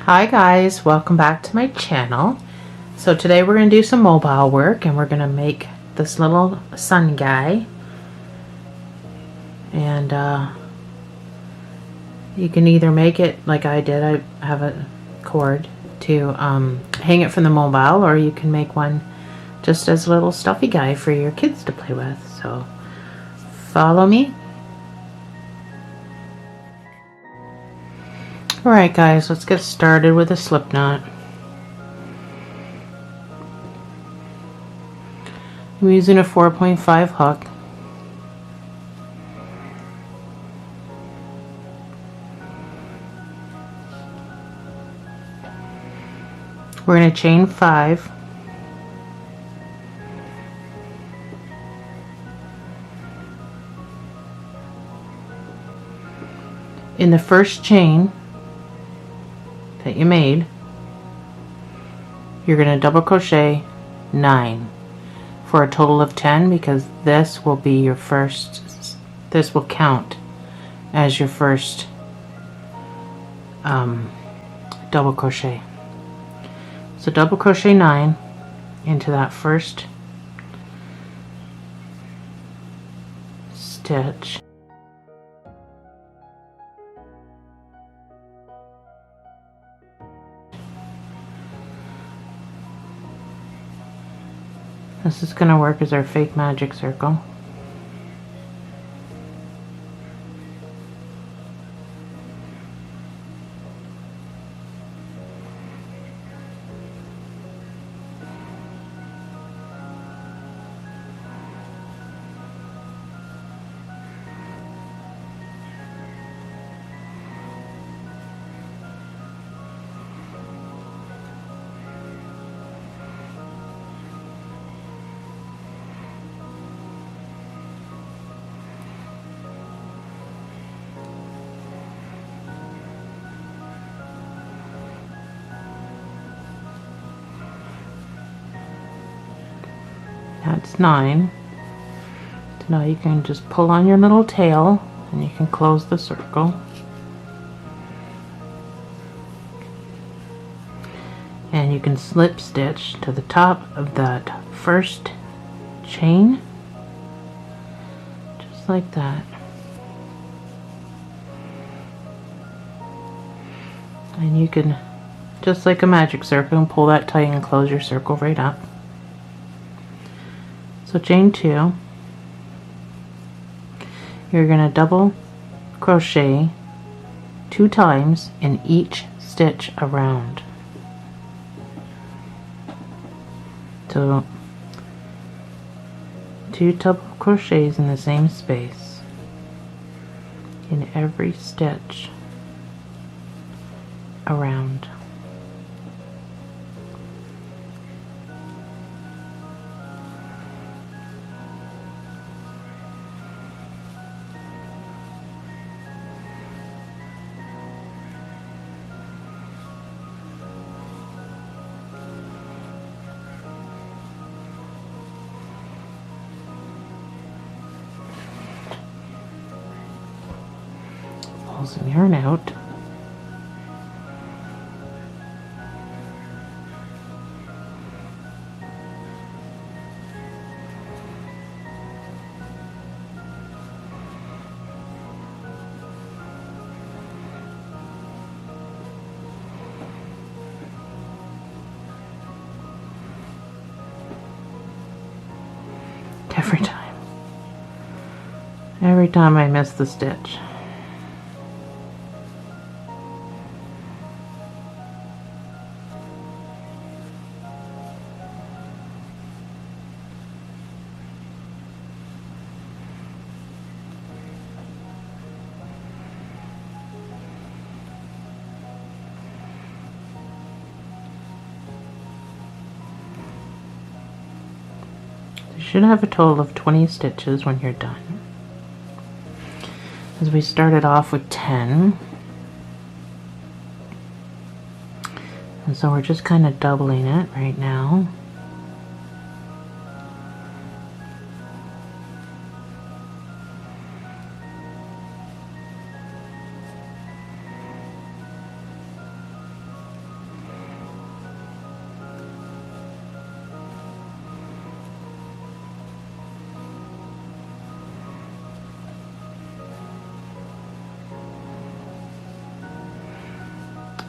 Hi guys, welcome back to my channel. So today we're going to do some mobile work and we're going to make this little sun guy. And you can either make it like I did, I have a cord to hang it from the mobile, or you can make one just as a little stuffy guy for your kids to play with. So follow me. Alright guys, let's get started with a slip knot. I'm using a 4.5 hook. We're going to chain 5. In the first chain that you made, you're going to double crochet 9 for a total of 10, because this will be your first, this will count as your first double crochet. So double crochet 9 into that first stitch. This is going to work as our fake magic circle. That's 9. So now you can just pull on your little tail and you can close the circle. And you can slip stitch to the top of that first chain, just like that. And you can, just like a magic circle, and pull that tight and close your circle right up. So chain 2, you're going to double crochet 2 times in each stitch around. So 2 double crochets in the same space in every stitch around. Pull some yarn out. Every time I miss the stitch. You should have a total of 20 stitches when you're done. As we started off with 10. And so we're just kind of doubling it right now.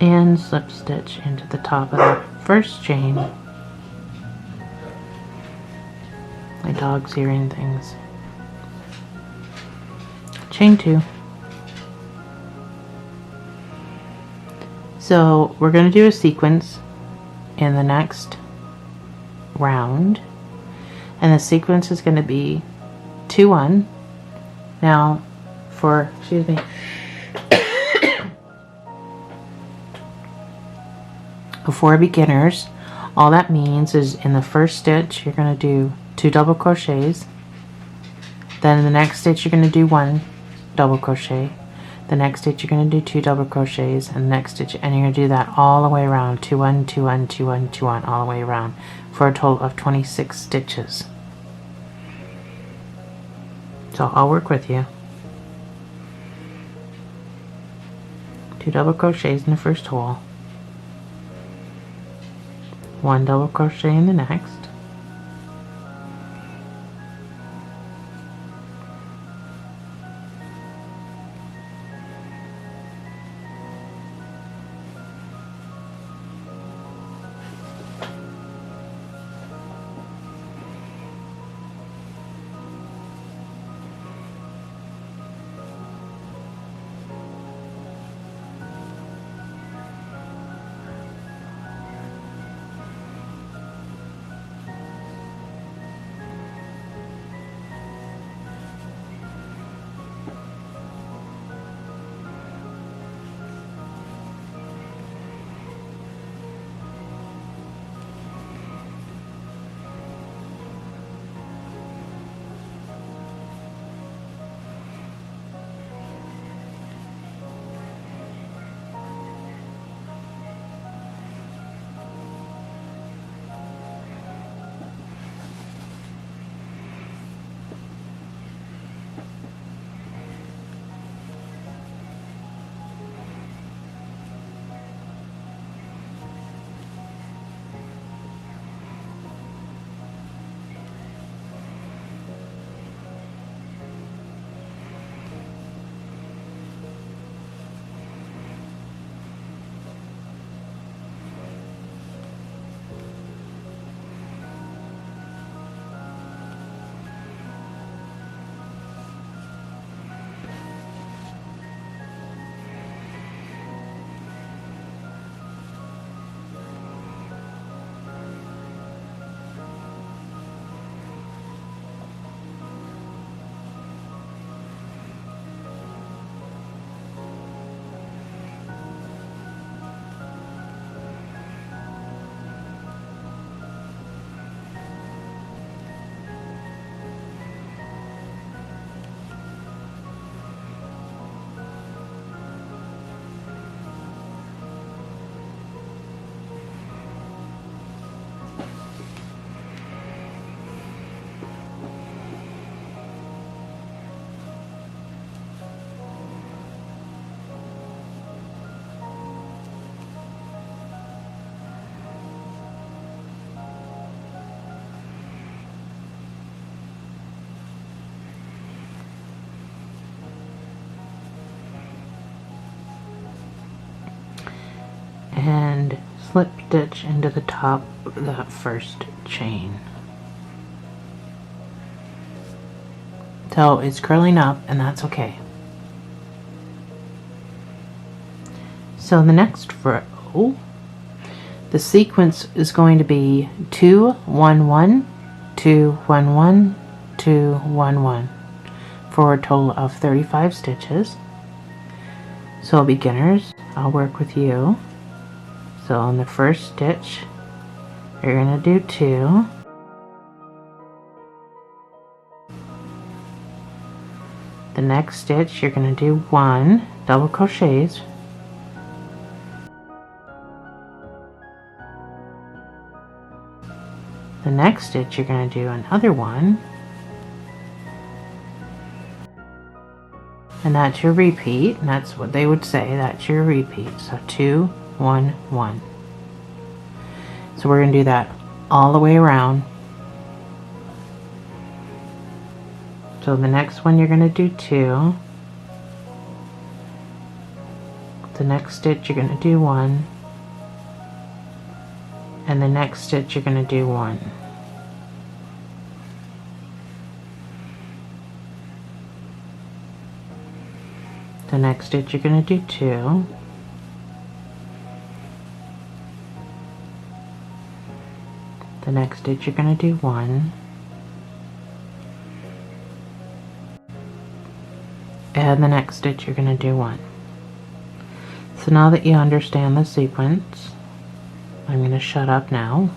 and slip stitch into the top of the first chain. My dog's hearing things. Chain 2. So we're going to do a sequence in the next round, and the sequence is going to be 2 1. Now for, excuse me, for beginners, all that means is in the first stitch you're going to do 2 double crochets, then in the next stitch you're going to do 1 double crochet, the next stitch you're going to do 2 double crochets, and the next stitch, and you're going to do that all the way around, 2 1 2 1 2 1 2 1, all the way around, for a total of 26 stitches. So I'll work with you. 2 double crochets in the first hole, 1 double crochet in the next, and slip stitch into the top of that first chain. So it's curling up, and that's okay. So the next row, the sequence is going to be 2 1 1 2 1 1 2 1 1 for a total of 35 stitches. So beginners, I'll work with you. So on the first stitch, you're going to do 2. The next stitch, you're going to do 1 double crochets. The next stitch, you're going to do another 1. And that's your repeat, and that's what they would say, that's your repeat. So 2 1 1. So we're going to do that all the way around. So the next one you're going to do 2. The next stitch you're going to do 1, and the next stitch you're going to do 1. The next stitch you're going to do 2. The next stitch you're going to do 1. And the next stitch you're going to do 1. So now that you understand the sequence, I'm going to shut up now.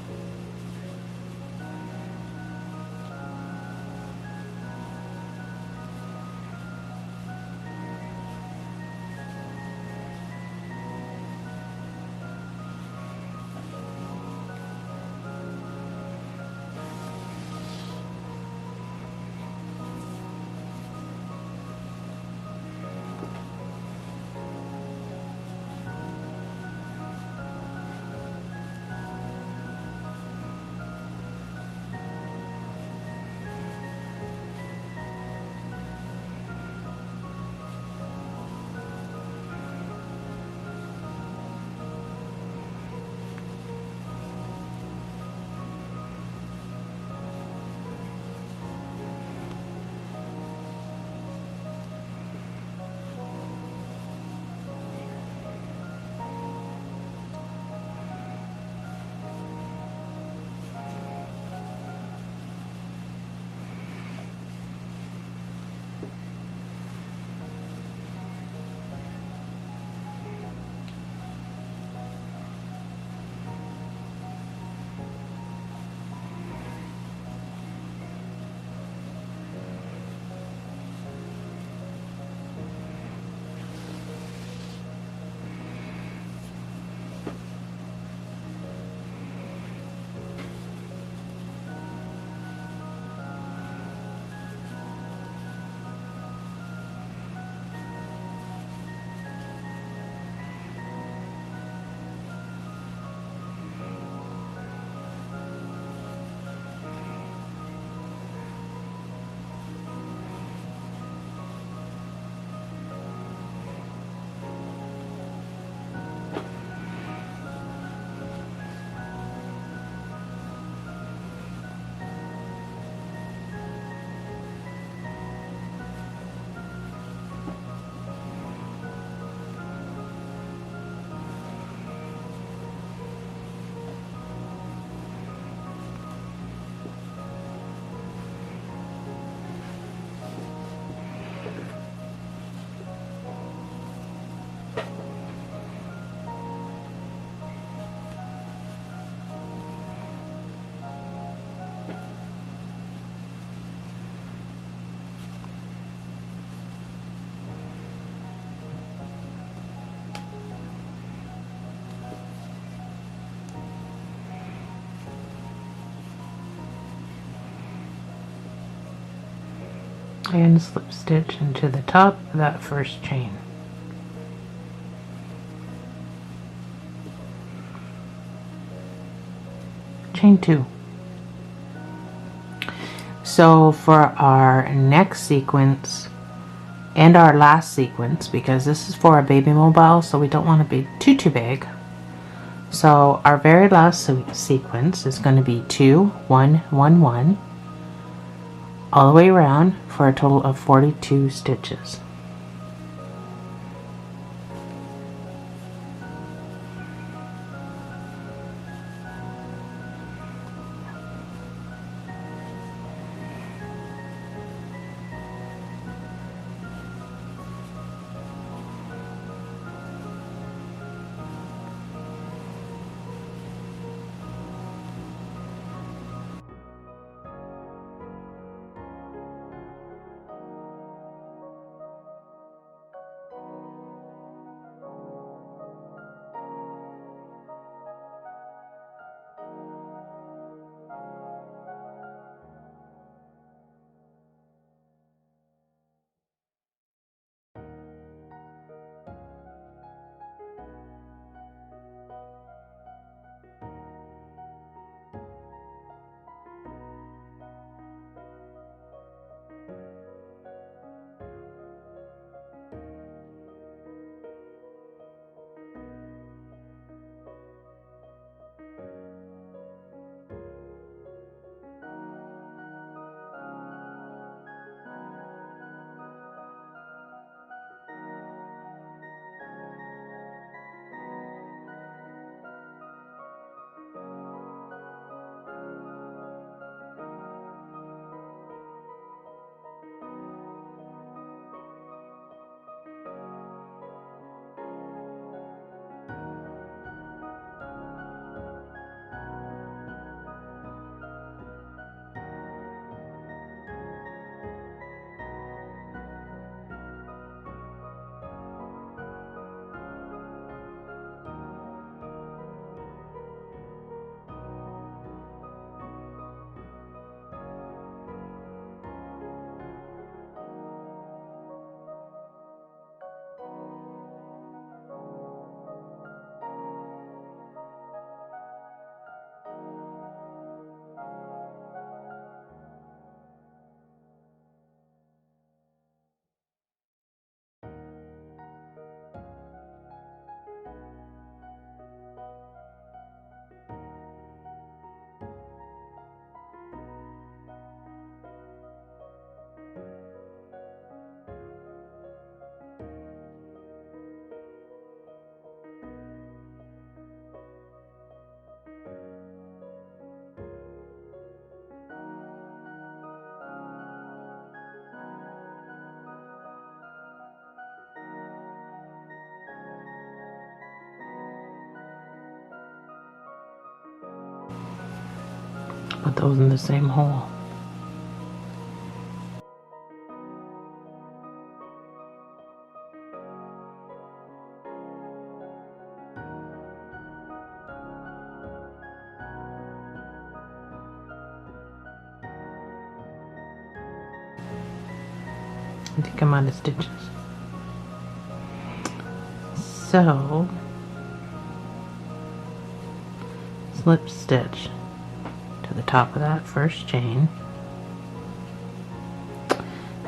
And slip stitch into the top of that first chain. Chain 2. So for our next sequence and our last sequence, because this is for a baby mobile, so we don't want to be too big. So our very last sequence is going to be 2, 1, 1, 1, all the way around for a total of 42 stitches. Put those in the same hole. I think I'm out of stitches. So, slip stitch to the top of that first chain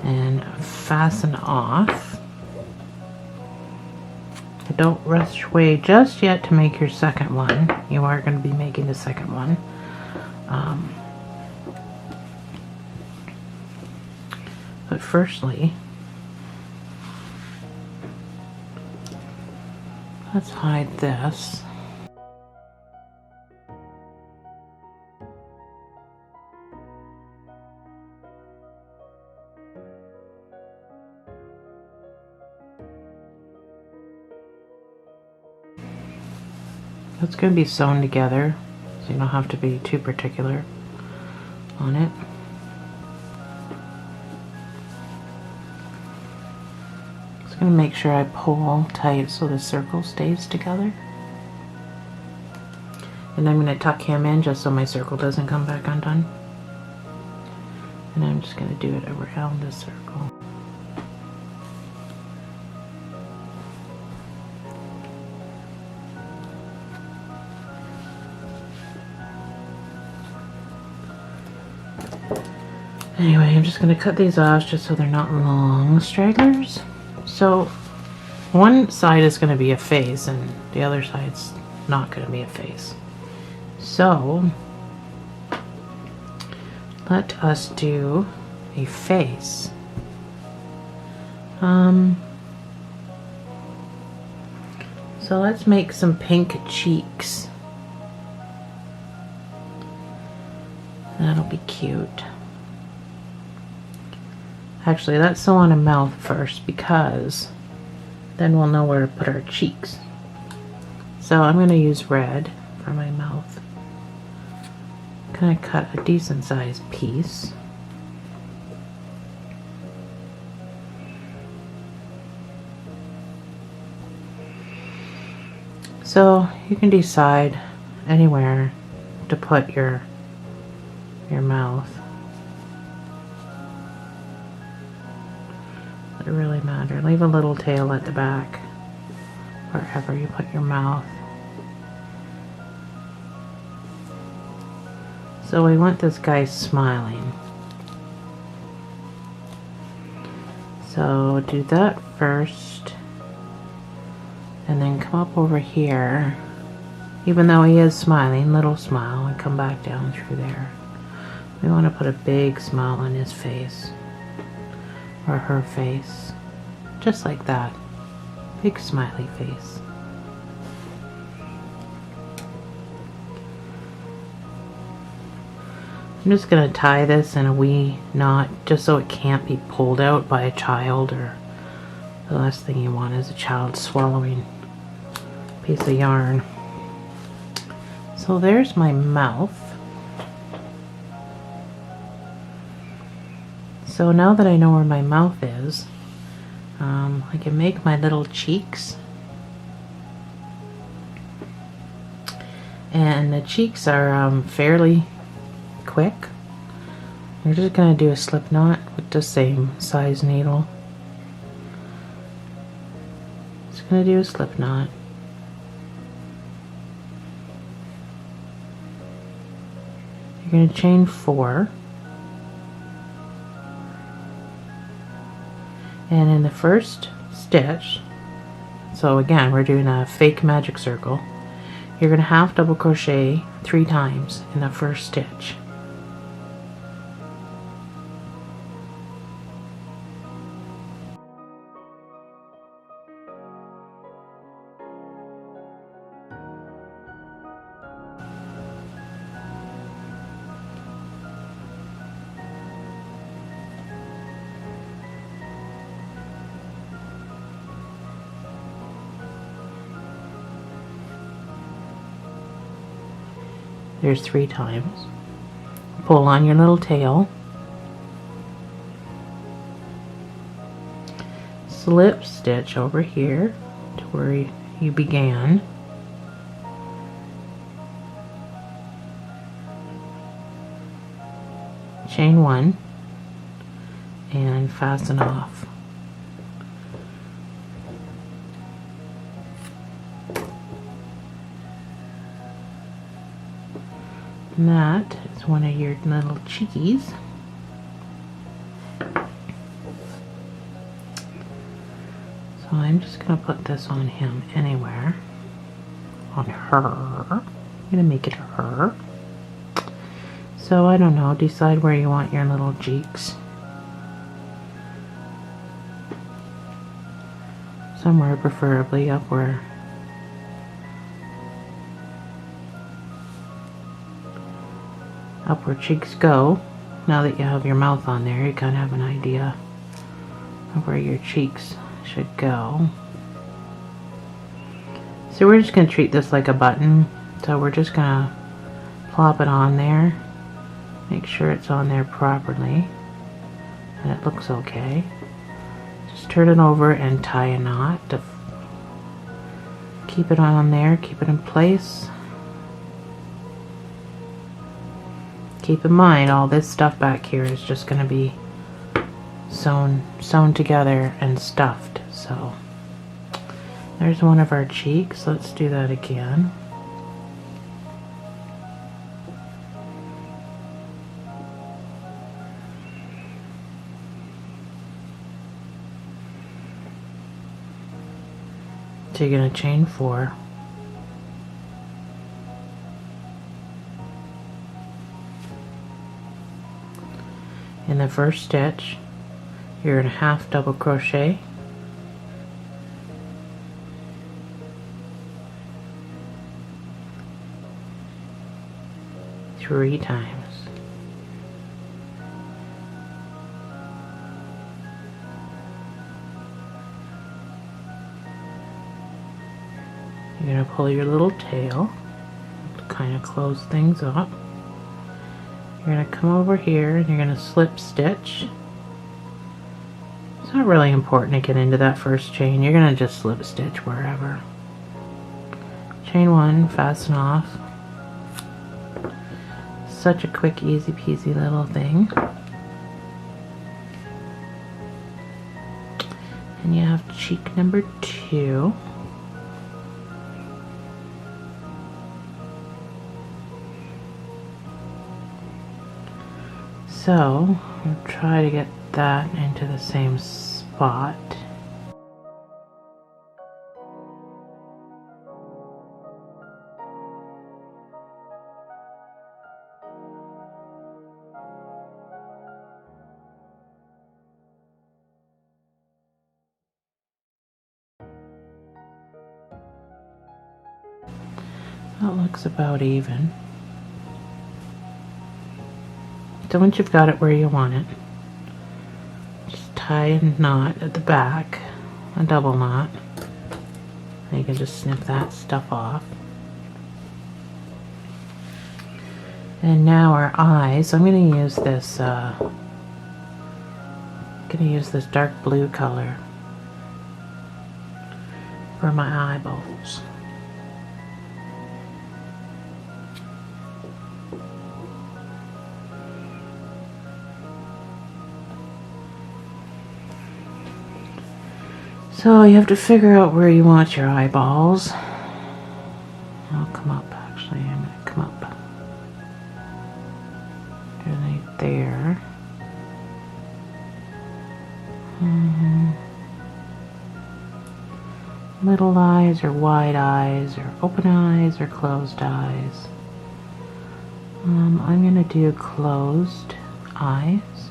and fasten off. Don't rush away just yet to make your second one. You are going to be making the second one. But firstly, let's hide this. It's going to be sewn together, so you don't have to be too particular on it. Just going to make sure I pull tight so the circle stays together. And I'm going to tuck him in just so my circle doesn't come back undone. And I'm just going to do it around the circle. Anyway, I'm just going to cut these off just so they're not long stragglers. So one side is going to be a face and the other side's not going to be a face. So let us do a face. So let's make some pink cheeks. That'll be cute. Actually, let's sew on a mouth first because then we'll know where to put our cheeks. So I'm going to use red for my mouth. I'm going to cut a decent sized piece. So you can decide anywhere to put your mouth. Doesn't really matter. Leave a little tail at the back wherever you put your mouth. So we want this guy smiling. So do that first and then come up over here. Even though he is smiling, little smile, and come back down through there. We want to put a big smile on his face or her face, just like that. Big smiley face. I'm just going to tie this in a wee knot just so it can't be pulled out by a child, or the last thing you want is a child swallowing a piece of yarn. So there's my mouth. So now that I know where my mouth is, I can make my little cheeks. And the cheeks are fairly quick. We're just going to do a slip knot with the same size needle. Just going to do a slip knot. You're going to chain 4. And in the first stitch, so again we're doing a fake magic circle, you're going to half double crochet 3 times in the first stitch. There's 3 times. pull on your little tail, slip stitch over here to where you began, chain 1, and fasten off. And that is one of your little cheekies. So I'm just going to put this on him anywhere. On her. I'm going to make it her. So I don't know, decide where you want your little cheeks. Somewhere preferably up where cheeks go. Now that you have your mouth on there, you kind of have an idea of where your cheeks should go. So we're just going to treat this like a button. So we're just going to plop it on there. Make sure it's on there properly. And it looks okay. Just turn it over and tie a knot to keep it on there, keep it in place. Keep in mind, all this stuff back here is just going to be sewn together and stuffed. So there's one of our cheeks. Let's do that again. So you're going to chain 4. In the first stitch, you're going to half double crochet, three times. You're going to pull your little tail to kind of close things up. You're going to come over here and you're going to slip stitch. It's not really important to get into that first chain. You're going to just slip stitch wherever. Chain 1, fasten off. Such a quick, easy peasy little thing. And you have cheek number 2. So, we'll try to get that into the same spot. That looks about even. So once you've got it where you want it, just tie a knot at the back, a double knot. And you can just snip that stuff off. And now our eyes. I'm going to use this. Dark blue color for my eyeballs. So you have to figure out where you want your eyeballs. I'll come up, actually. I'm going to come up underneath there. Little eyes or wide eyes or open eyes or closed eyes. I'm going to do closed eyes.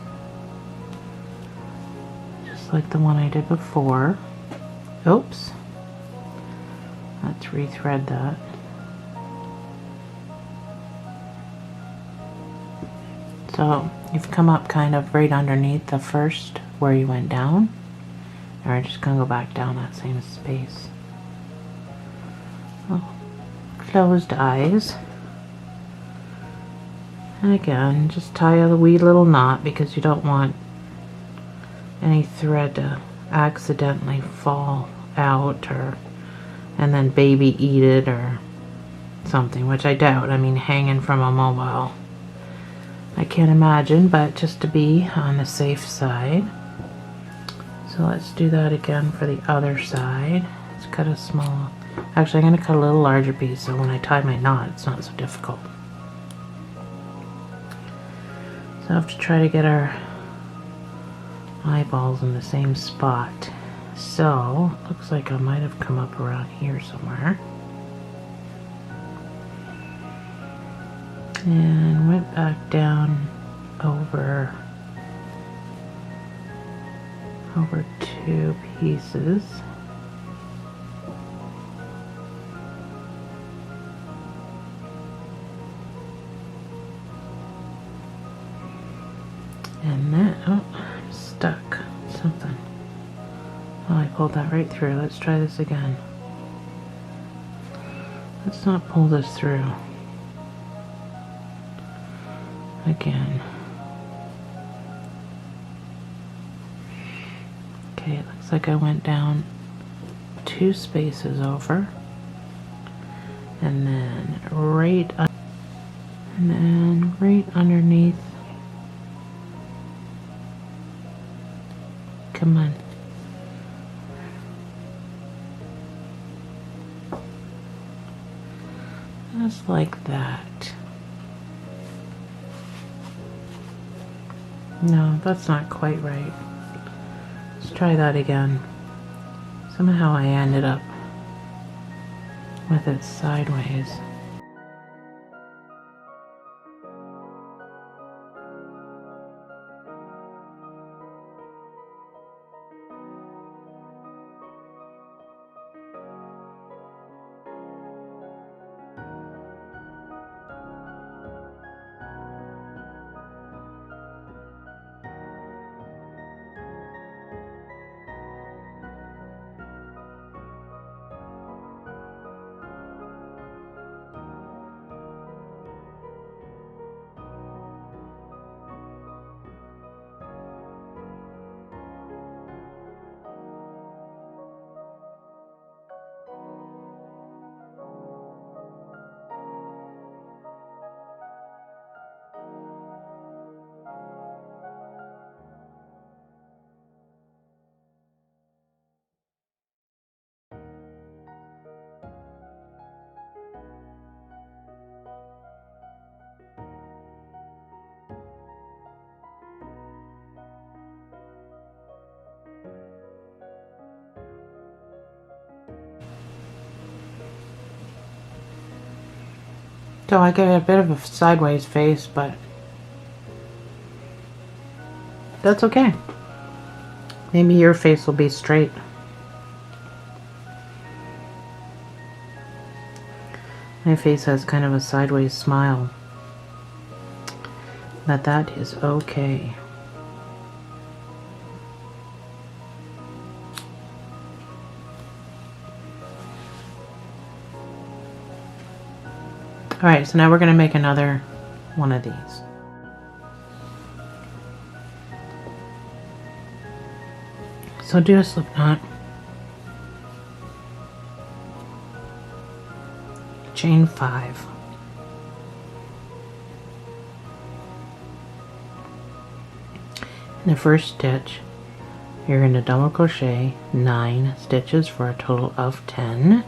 Just like the one I did before. Oops. Let's rethread that. So you've come up kind of right underneath the first where you went down. And we're just going to go back down that same space. Oh. Closed eyes. And again, just tie a wee little knot because you don't want any thread to accidentally fall out and then baby eat it or something, which I doubt. I mean, hanging from a mobile, I can't imagine, but just to be on the safe side. So let's do that again for the other side. Let's cut a small, actually I'm going to cut a little larger piece so when I tie my knot it's not so difficult. So I have to try to get our eyeballs in the same spot. So looks like I might have come up around here somewhere. And went back down over 2 pieces. And then, oh, I'm stuck. Something. Oh, I pulled that right through. Let's try this again. Let's not pull this through. Again. Okay, it looks like I went down 2 spaces over. And then right underneath. Come on. Just like that. No, that's not quite right. Let's try that again. Somehow I ended up with it sideways. So I get a bit of a sideways face, but that's okay. Maybe your face will be straight. My face has kind of a sideways smile, but that is okay. Alright, so now we're going to make another one of these. So do a slip knot, chain 5, in the first stitch you're going to double crochet 9 stitches for a total of 10.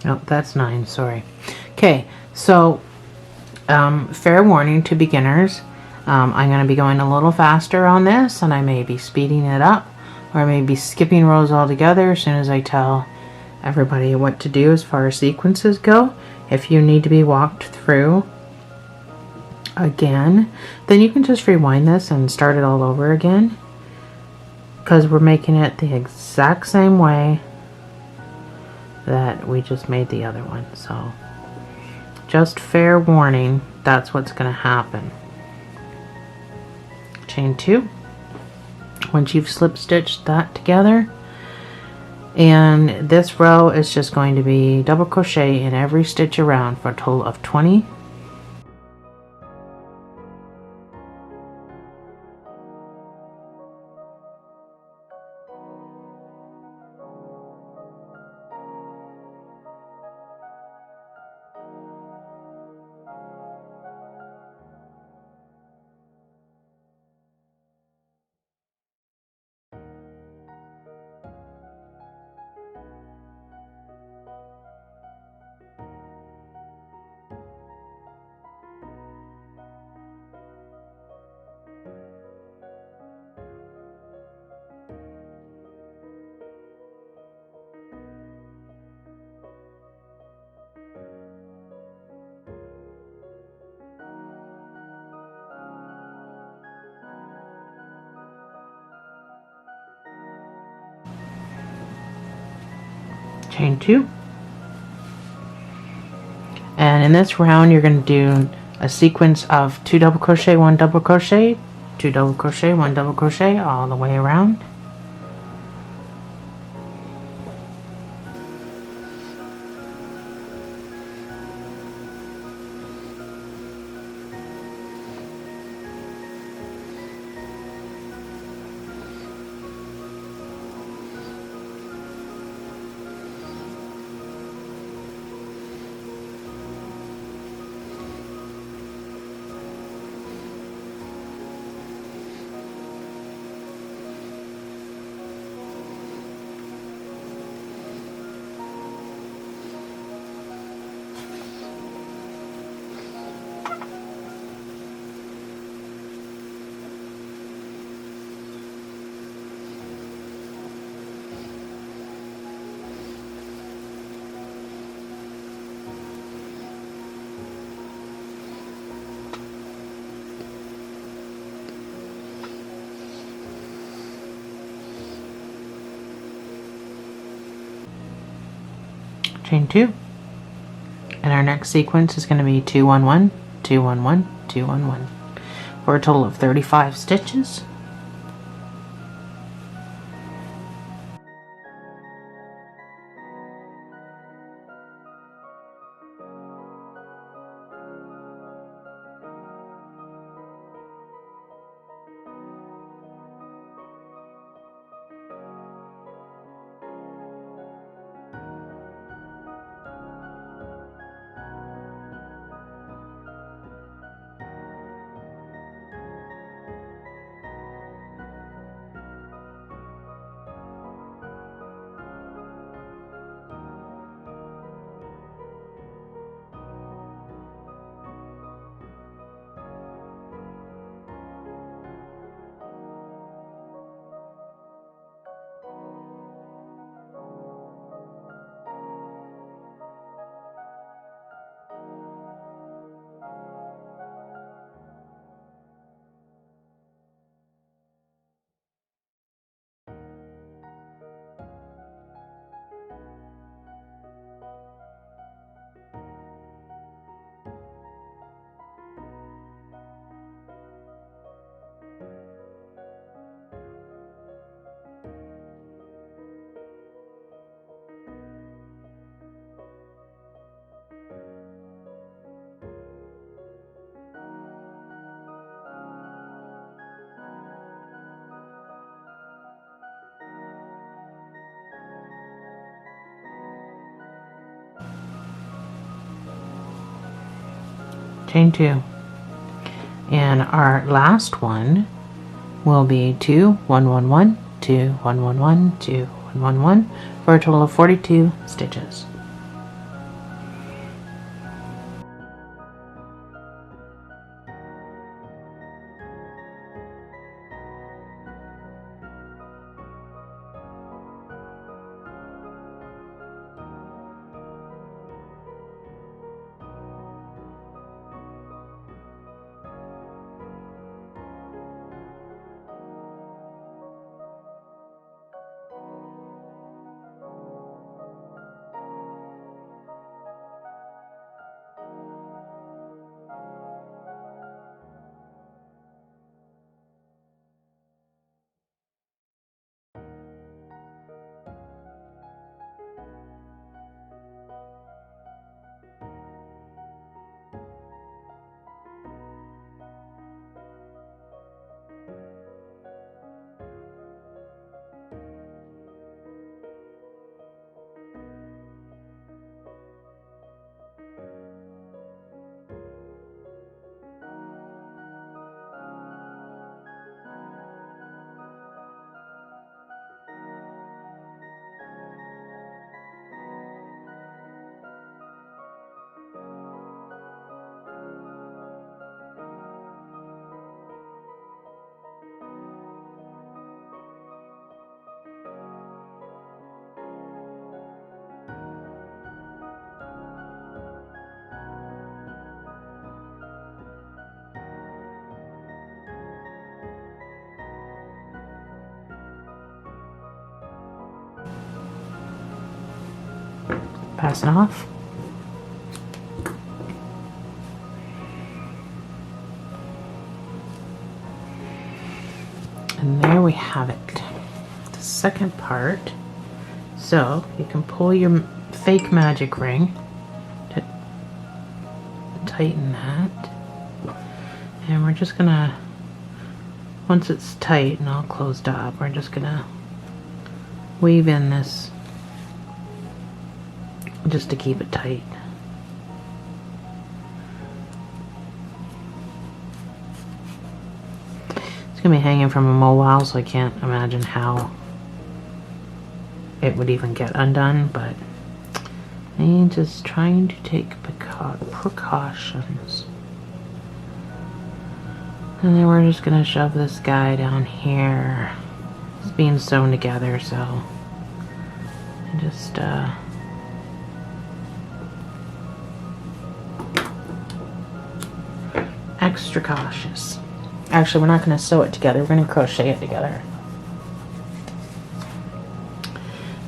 Oh, that's 9, sorry. Okay, so fair warning to beginners. I'm going to be going a little faster on this, and I may be speeding it up, or I may be skipping rows altogether as soon as I tell everybody what to do as far as sequences go. If you need to be walked through again, then you can just rewind this and start it all over again, because we're making it the exact same way that we just made the other one. So just fair warning, that's what's going to happen. Chain 2. Once you've slip stitched that together, and this row is just going to be double crochet in every stitch around for a total of 20. Chain 2, and in this round you're going to do a sequence of 2 double crochet, 1 double crochet, 2 double crochet, 1 double crochet all the way around. Chain 2, and our next sequence is going to be 2 1 1 2 1 1 2 1 1 for a total of 35 stitches. Chain 2, and our last one will be 2 1 1 1 2 1 1 1 2 1 1 1 for a total of 42 stitches. pass it off. And there we have it, the second part. So you can pull your fake magic ring to tighten that. And we're just gonna, once it's tight and all closed up, we're just gonna weave in this just to keep it tight. It's gonna be hanging from a mobile, so I can't imagine how it would even get undone, but I'm just trying to take precautions. And then we're just gonna shove this guy down here. It's being sewn together, so I just extra cautious. Actually, we're not gonna sew it together, we're gonna crochet it together.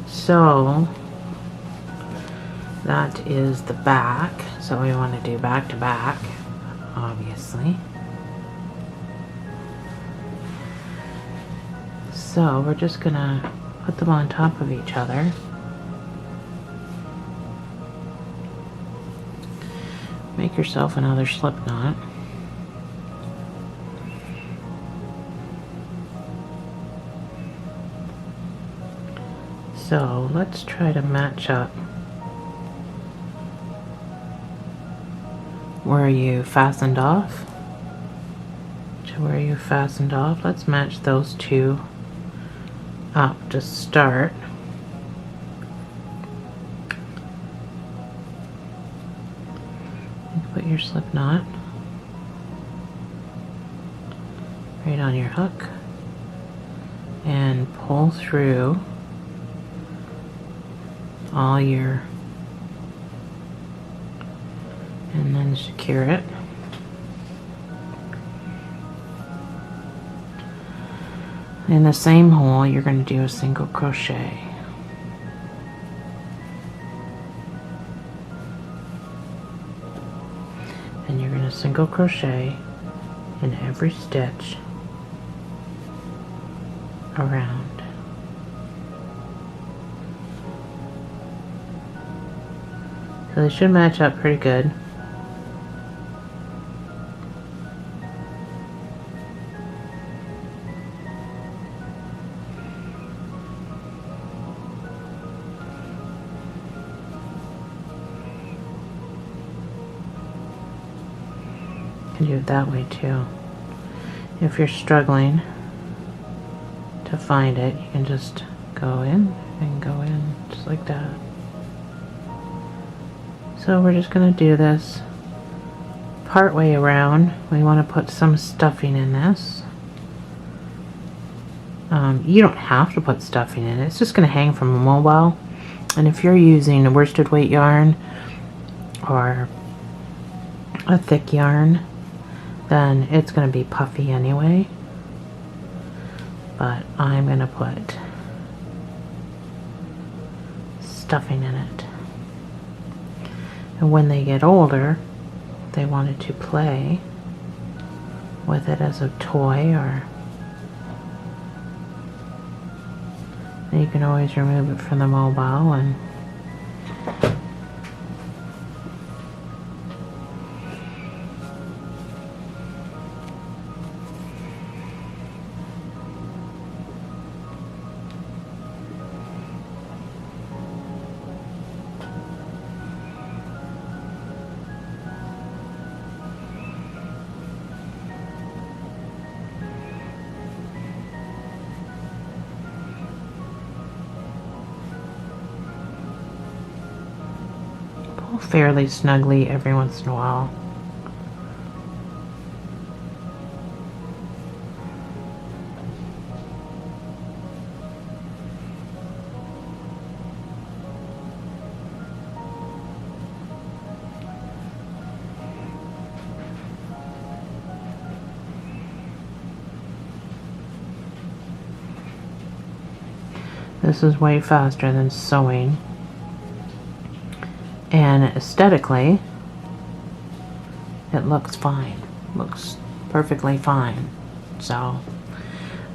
So that is the back. So we want to do back to back, obviously. So we're just gonna put them on top of each other. Make yourself another slip knot. So let's try to match up where you fastened off to where you fastened off. Let's match those two up to start. Put your slip knot right on your hook and pull through all your, and then secure it. In the same hole, you're going to do a single crochet. And you're going to single crochet in every stitch around. So they should match up pretty good. You can do it that way too. If you're struggling to find it, you can just go in and go in just like that. So we're just going to do this part way around. We want to put some stuffing in this. You don't have to put stuffing in it. It's just going to hang from a mobile. And if you're using a worsted weight yarn or a thick yarn, then it's going to be puffy anyway. But I'm going to put stuffing in it. And when they get older, they wanted to play with it as a toy, or you can always remove it from the mobile and fairly snugly every once in a while. This is way faster than sewing. And aesthetically, it looks fine. Looks perfectly fine. So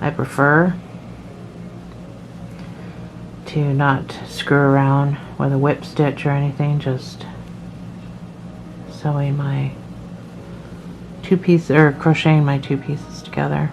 I prefer to not screw around with a whip stitch or anything, just sewing my two pieces, or crocheting my two pieces together.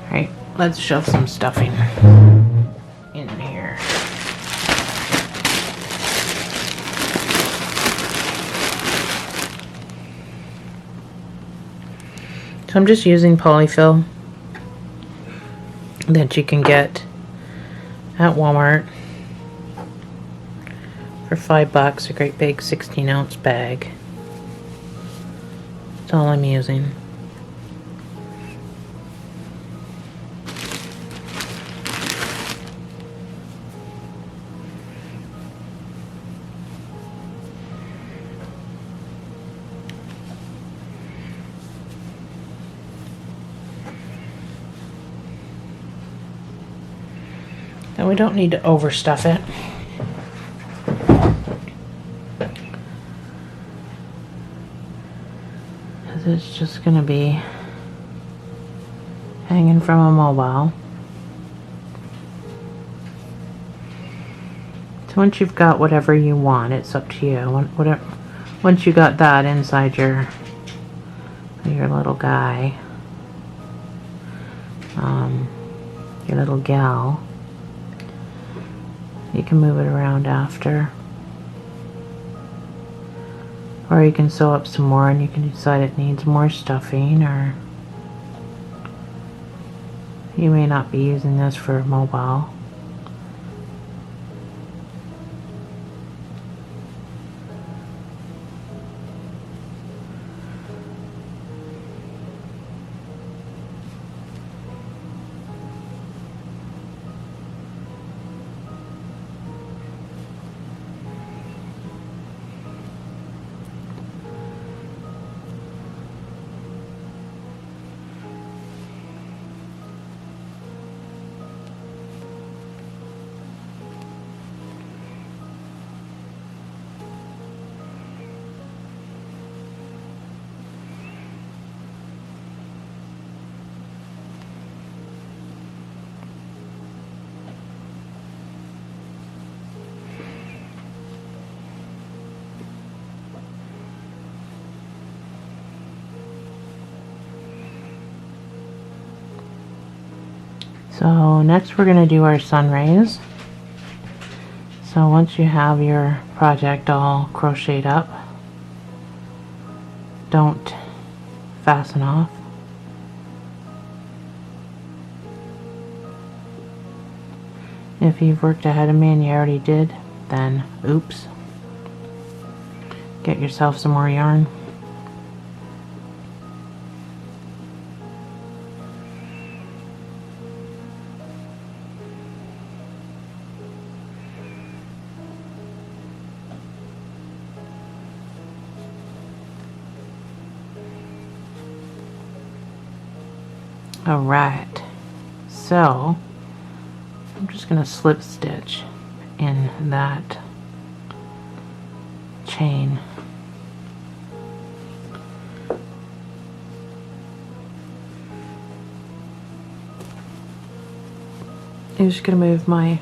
Alright, let's shove some stuffing in here. So I'm just using polyfill that you can get at Walmart for $5, a great big 16-ounce bag. That's all I'm using. And we don't need to overstuff it. Because it's just going to be hanging from a mobile. So once you've got whatever you want, it's up to you. Once you got that inside your little guy, your little gal, you can move it around after. Or you can sew up some more and you can decide it needs more stuffing, or you may not be using this for a mobile. So next we're going to do our sun rays. So once you have your project all crocheted up, don't fasten off. If you've worked ahead of me and you already did, then oops. Get yourself some more yarn. Alright, so I'm just going to slip stitch in that chain. I'm just going to move my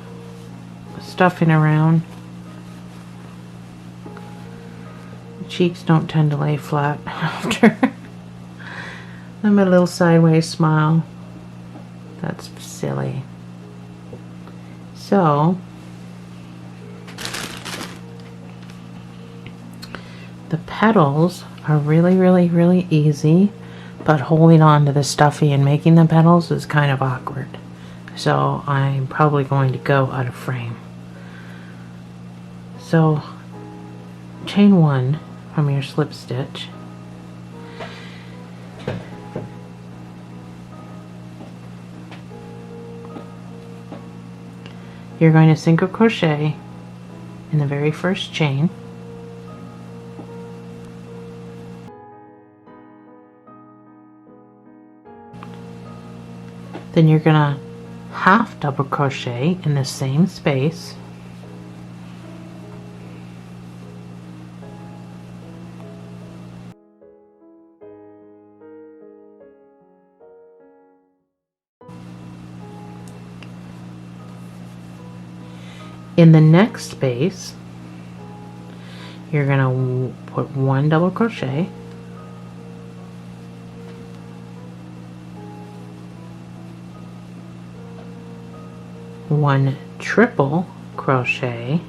stuffing around. The cheeks don't tend to lay flat after. And my little sideways smile. That's silly. So, The petals are really, really, really easy, but holding on to the stuffy and making the petals is kind of awkward. So I'm probably going to go out of frame. So chain 1 from your slip stitch. You're going to single crochet in the very first chain. Then you're gonna half double crochet in the same space. In the next space, you're gonna put 1 double crochet, one triple crochet,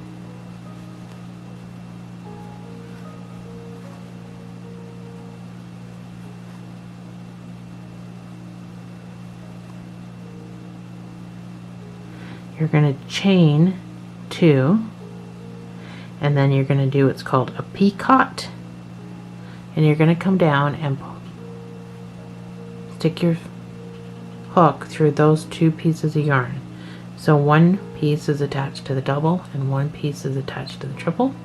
you're going to chain 2, and then you're going to do what's called a picot, and you're going to come down and stick your hook through those 2 pieces of yarn. So 1 piece is attached to the double and 1 piece is attached to the triple,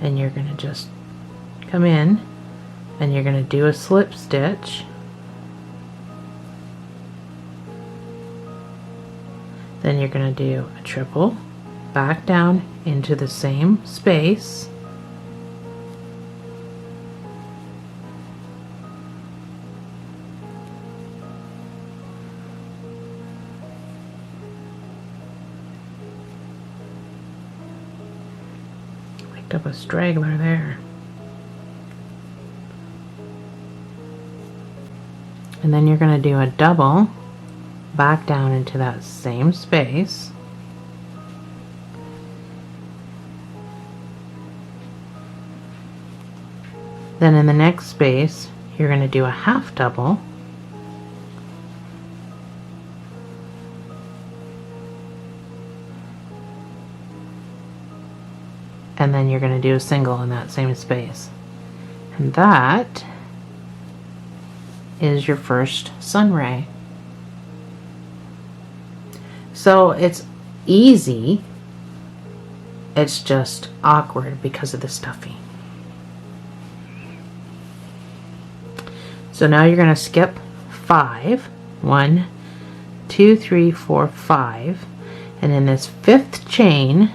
and you're going to just come in and you're going to do a slip stitch, then you're going to do a triple, back down into the same space, picked up a straggler there, and then you're going to do a double, back down into that same space, then in the next space you're going to do a half double, and then you're going to do a single in that same space, and that is your first sun ray. So it's easy, it's just awkward because of the stuffy. So now you're going to skip 5, 1, 2, 3, 4, 5, and in this 5th chain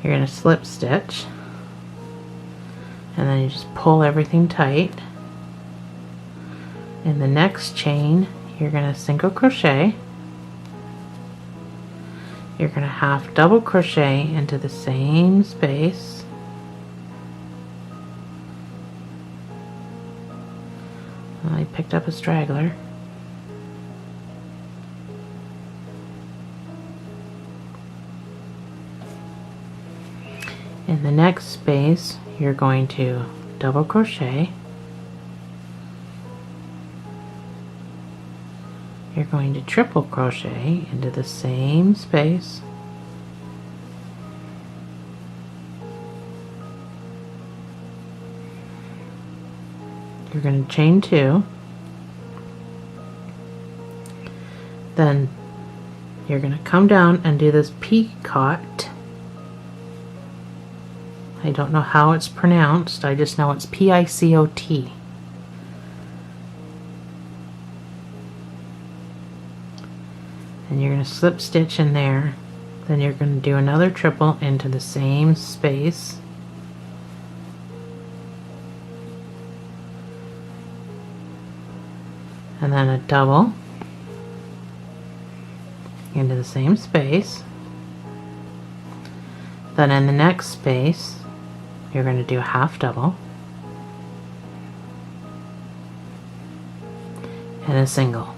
you're going to slip stitch, and then you just pull everything tight. In the next chain you're going to single crochet, you're going to half double crochet into the same space, I picked up a straggler, in the next space you're going to double crochet, you're going to triple crochet into the same space, you're going to chain 2, then you're going to come down and do this picot. I don't know how it's pronounced, I just know it's P-I-C-O-T. And you're going to slip stitch in there, then you're going to do another triple into the same space, and then a double into the same space, then in the next space you're going to do a half double and a single.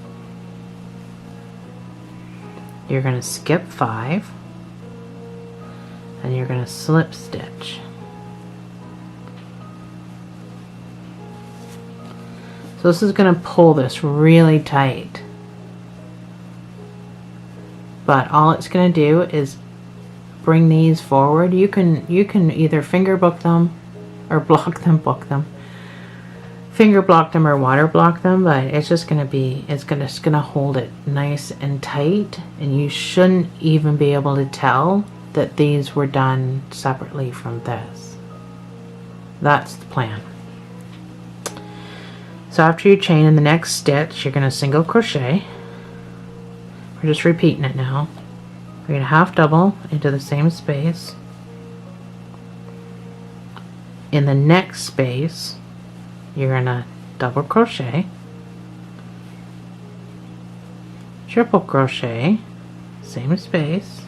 You're going to skip 5, and you're going to slip stitch. So this is going to pull this really tight, but all it's going to do is bring these forward. You can either finger book them or book them, finger block them or water block them, but it's just going to be, it's going to hold it nice and tight, and you shouldn't even be able to tell that these were done separately from this. That's the plan. So after you chain in the next stitch, you're going to single crochet. We're just repeating it now. You're going to half double into the same space. In the next space, you're going to double crochet, triple crochet, same space,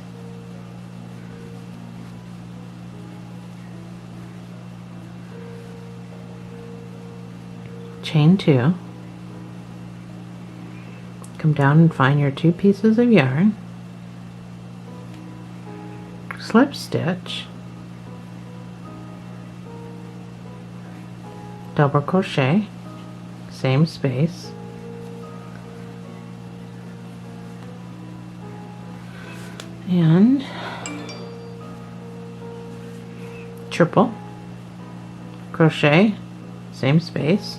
chain 2, come down and find your 2 pieces of yarn, slip stitch, double crochet, same space, and triple crochet, same space,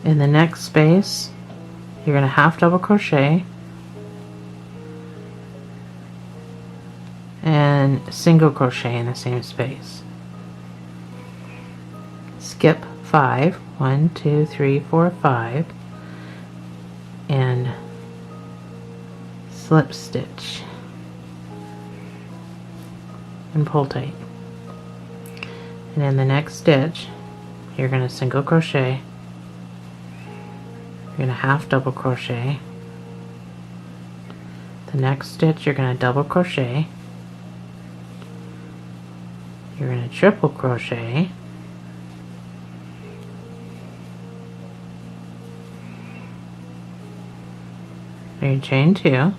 in the next space you're going to half double crochet and single crochet in the same space. Skip 5, 1, 2, 3, 4, 5, and slip stitch and pull tight. And in the next stitch you're going to single crochet, you're going to half double crochet, the next stitch you're going to double crochet, you're going to triple crochet, you're going to chain 2, you're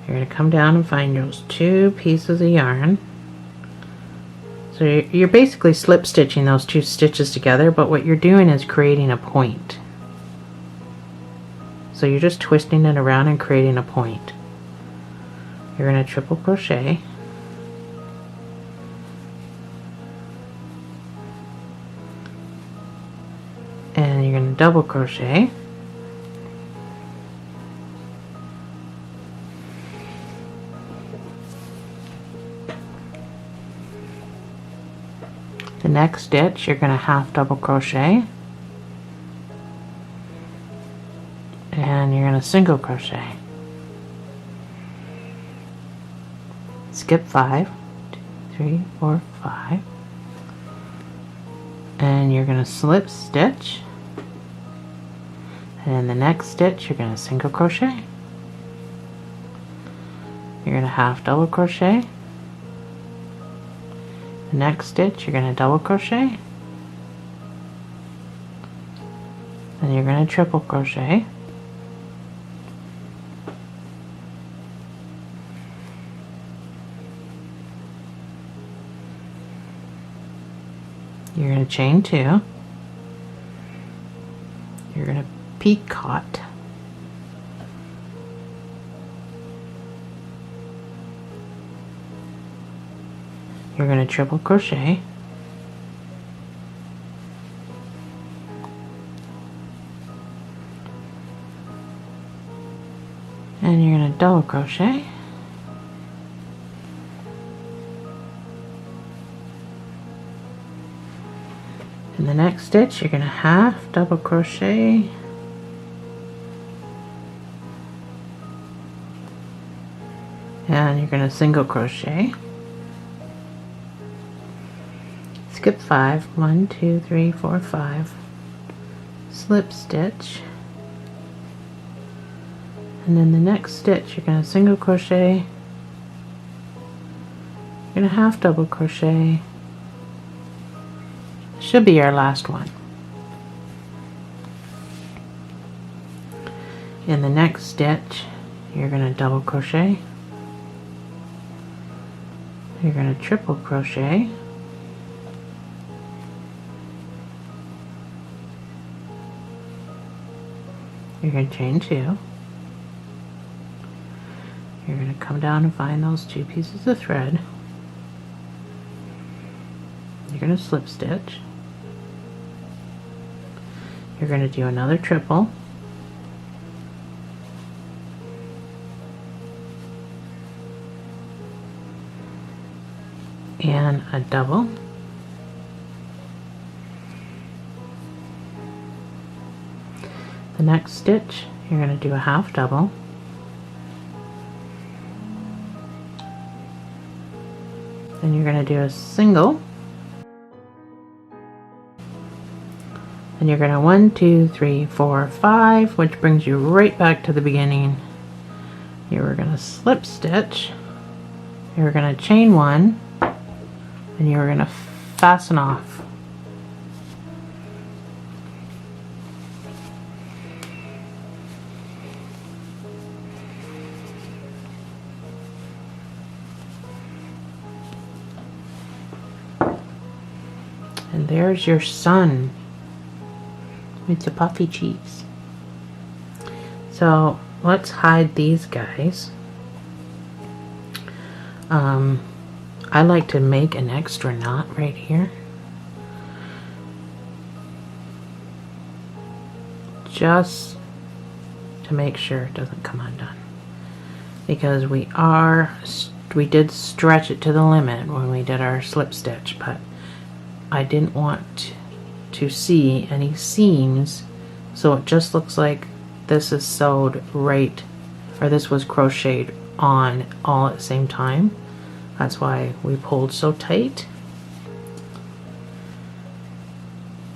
going to come down and find those 2 pieces of yarn. So you're basically slip stitching those 2 stitches together, but what you're doing is creating a point. So you're just twisting it around and creating a point. You're going to triple crochet, and you're going to double crochet, the next stitch you're going to half double crochet, and you're going to single crochet, skip 5, 2, 3, 4, 5, and you're going to slip stitch, and in the next stitch you're going to single crochet, you're going to half double crochet, the next stitch you're going to double crochet, then you're going to triple crochet, you're going to chain 2, you're going to picot, you're going to triple crochet, and you're going to double crochet, in the next stitch you're going to half double crochet, and you're going to single crochet, skip 5, 1, 2, 3, 4, 5, slip stitch, and in the next stitch you're going to single crochet, you're going to half double crochet, should be our last one, In the next stitch, you're going to double crochet, you're going to triple crochet, you're going to chain 2, you're going to come down and find those 2 pieces of thread, you're going to slip stitch, you're going to do another triple, and a double, the next stitch you're going to do a half double, then you're going to do a single, and you're going to 1, 2, 3, 4, 5, which brings you right back to the beginning. You're going to slip stitch, you're going to chain 1, and you're going to fasten off. And there's your sun with the puffy cheeks. So let's hide these guys. I like to make an extra knot right here, just to make sure it doesn't come undone, because we did stretch it to the limit when we did our slip stitch, but I didn't want to see any seams, so it just looks like this is sewed right, or this was crocheted on all at the same time. That's why we pulled so tight.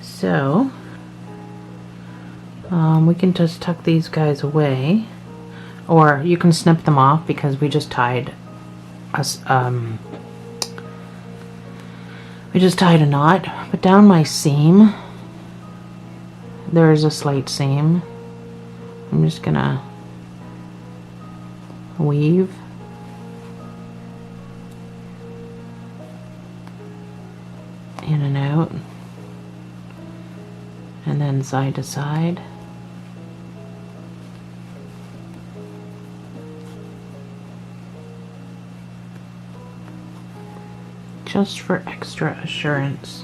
So we can just tuck these guys away, or you can snip them off because we just tied a knot. But down my seam there is a slight seam. I'm just gonna weave in and out, and then side to side. Just for extra assurance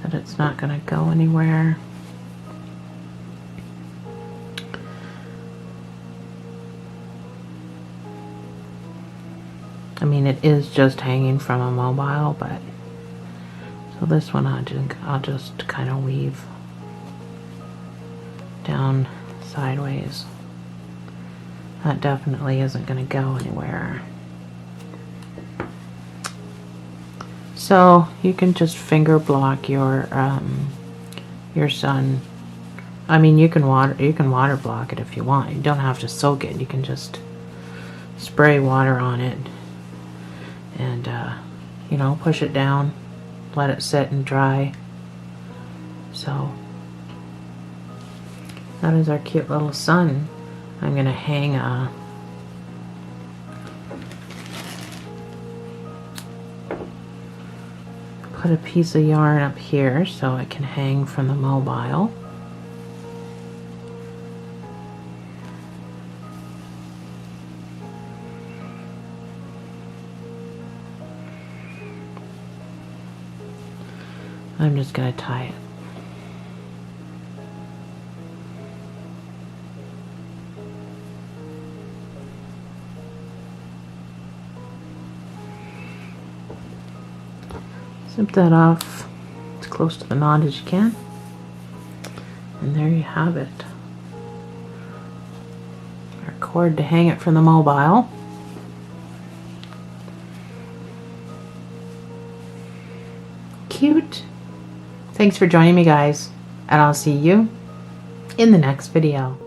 that it's not going to go anywhere. I mean, it is just hanging from a mobile, but so this one I'll just kind of weave down sideways. That definitely isn't going to go anywhere. So you can just finger block your sun. I mean, you can water block it if you want. You don't have to soak it. You can just spray water on it and you know, push it down, let it sit and dry. So that is our cute little sun. I'm gonna hang put a piece of yarn up here so it can hang from the mobile. I'm just going to tie it. Zip that off as close to the knot as you can. And there you have it. Our cord to hang it from the mobile. Cute. Thanks for joining me, guys, and I'll see you in the next video.